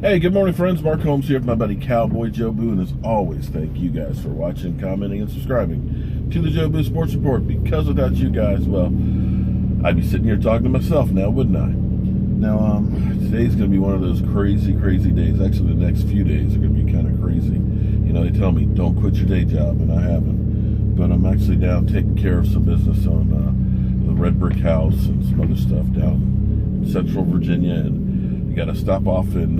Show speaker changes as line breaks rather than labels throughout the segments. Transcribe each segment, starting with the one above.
Hey, good morning, friends. Mark Holmes here with my buddy Cowboy Joe Boo, and as always, thank you guys for watching, commenting, and subscribing to the Joe Boo Sports Report. Because without you guys, well, I'd be sitting here talking to myself now, wouldn't I? Now, today's going to be one of those crazy days. Actually, the next few days are going to be kind of crazy. You know, they tell me, don't quit your day job, and I haven't. But I'm actually down taking care of some business on the Red Brick House and some other stuff down in Central Virginia, and got to stop off in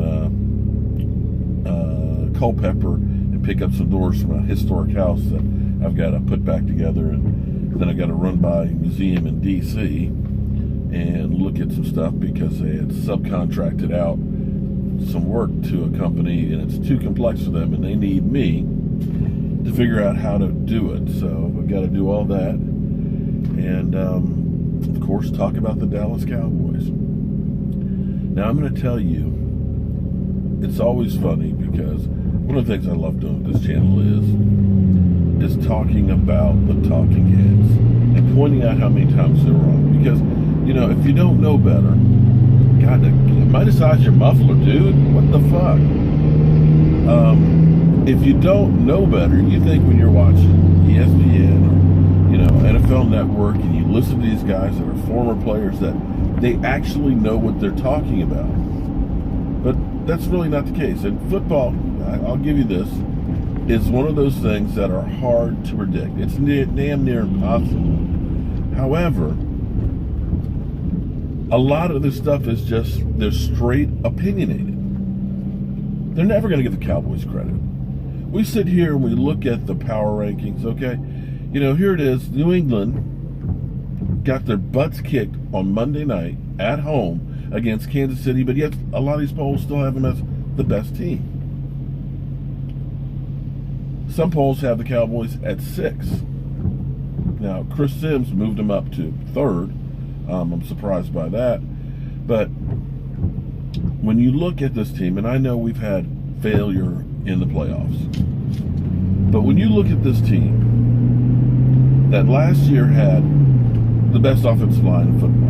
Culpeper and pick up some doors from a historic house that I've got to put back together, and then I got to run by a museum in D.C. and look at some stuff because they had subcontracted out some work to a company, and it's too complex for them, and they need me to figure out how to do it. So I've got to do all that, and of course talk about the Dallas Cowboys. Now, I'm going to tell you, it's always funny because one of the things I love doing with this channel is talking about the talking heads and pointing out how many times they're wrong. Because, you know, if you don't know better, God, minimize your muffler, dude. What the fuck? If you don't know better, you think when you're watching ESPN or, you know, NFL Network, and you listen to these guys that are former players, that they actually know what they're talking about. But that's really not the case. And football, I'll give you this, is one of those things that are hard to predict. It's damn near impossible. However, a lot of this stuff is just, they're straight opinionated. They're never going to give the Cowboys credit. We sit here and we look at the power rankings, okay? You know, here it is, New England got their butts kicked on Monday night at home against Kansas City, but yet a lot of these polls still have them as the best team. Some polls have the Cowboys at 6. Now, Chris Sims moved them up to 3rd. I'm surprised by that. But when you look at this team, and I know we've had failure in the playoffs, but when you look at this team that last year had the best offensive line in football.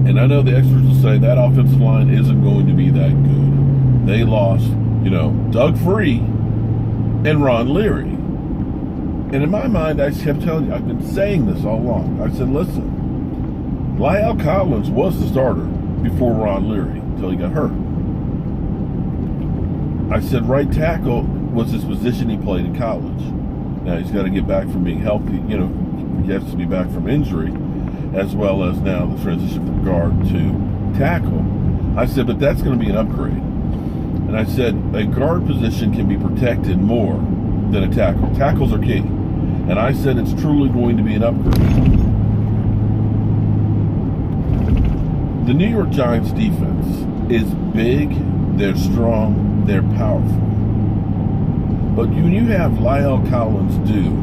And I know the experts will say that offensive line isn't going to be that good. They lost, you know, Doug Free and Ron Leary. And in my mind, I kept telling you, I've been saying this all along. I said, listen, La'el Collins was the starter before Ron Leary until he got hurt. I said right tackle was his position he played in college. Now he's got to get back from being healthy, you know, he has to be back from injury, as well as now the transition from guard to tackle. I said, but that's going to be an upgrade. And I said, a guard position can be protected more than a tackle. Tackles are key. And I said it's truly going to be an upgrade. The New York Giants defense is big, they're strong, they're powerful. But when you have La'el Collins do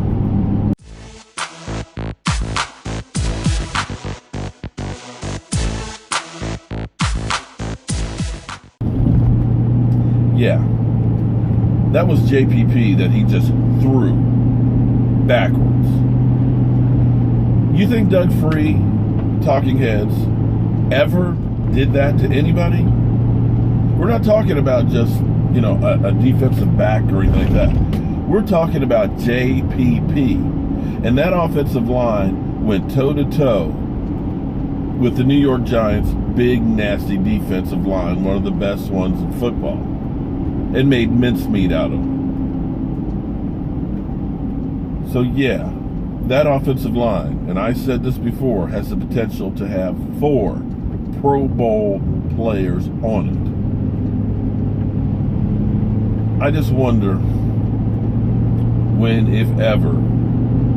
that was JPP that he just threw backwards. You think Doug Free, Talking Heads, ever did that to anybody? We're not talking about just, you know, a defensive back or anything like that. We're talking about JPP. And that offensive line went toe-to-toe with the New York Giants' big, nasty defensive line, one of the best ones in football, and made mincemeat out of them. So yeah, that offensive line, and I said this before, has the potential to have 4 Pro Bowl players on it. I just wonder when, if ever,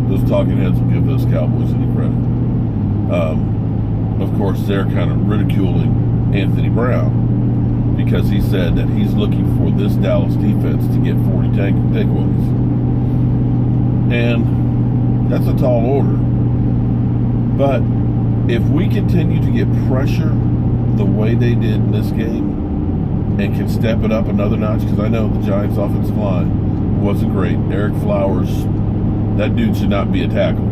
those talking heads will give those Cowboys any credit. Of course, they're kind of ridiculing Anthony Brown because he said that he's looking for this Dallas defense to get 40 takeaways. And that's a tall order. But if we continue to get pressure the way they did in this game and can step it up another notch, because I know the Giants' offensive line wasn't great. Eric Flowers, that dude should not be a tackle.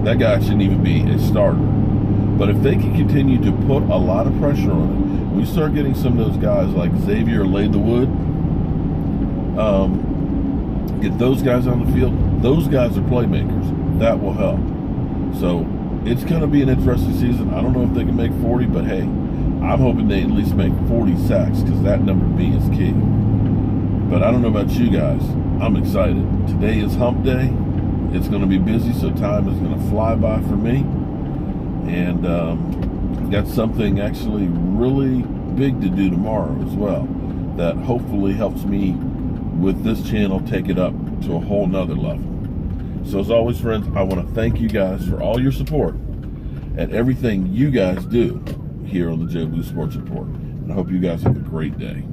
That guy shouldn't even be a starter. But if they can continue to put a lot of pressure on it, we start getting some of those guys like Xavier laid the wood, get those guys on the field. Those guys are playmakers. That will help. So it's going to be an interesting season. I don't know if they can make 40, but hey, I'm hoping they at least make 40 sacks, because that number to me is key. But I don't know about you guys. I'm excited. Today is hump day. It's going to be busy, so time is going to fly by for me. And got something actually really big to do tomorrow as well, that hopefully helps me with this channel take it up to a whole nother level. So as always, friends, I want to thank you guys for all your support and everything you guys do here on the J Blue Sports Report. And I hope you guys have a great day.